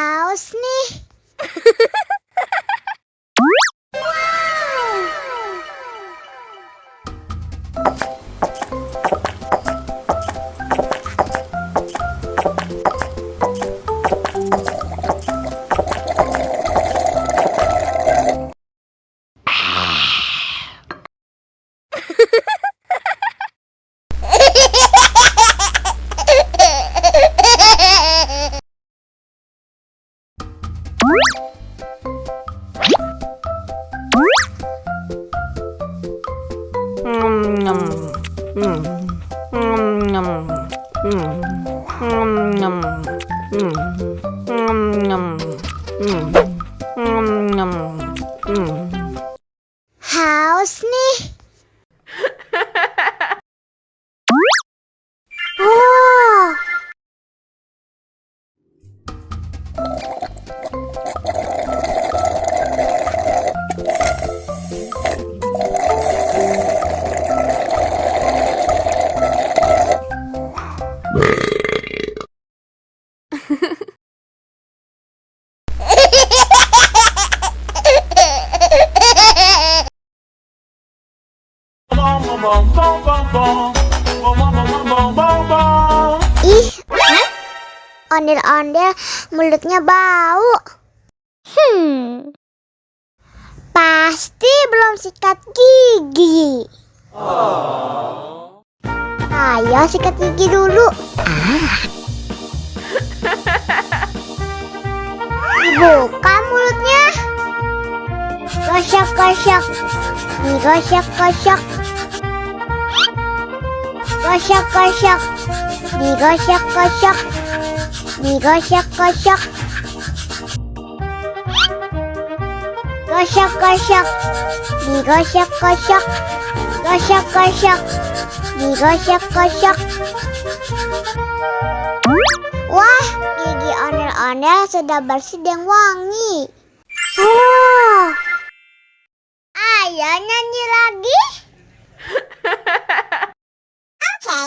Haus nih. Haus nih. Oh. Ih, ondel-ondel mulutnya bau. Pasti belum sikat gigi. Ayo sikat gigi dulu. Buka mulutnya. Gosok-gosok. Digosok-gosok. Gosok-gosok. Digosok-gosok. Digosok-gosok. Gosok-gosok. Digosok-gosok. Gosok-gosok. Digosok-gosok. Wah, gigi ondel-ondel sudah bersih dan wangi. Oh. Ayo nyanyi lagi. Oke.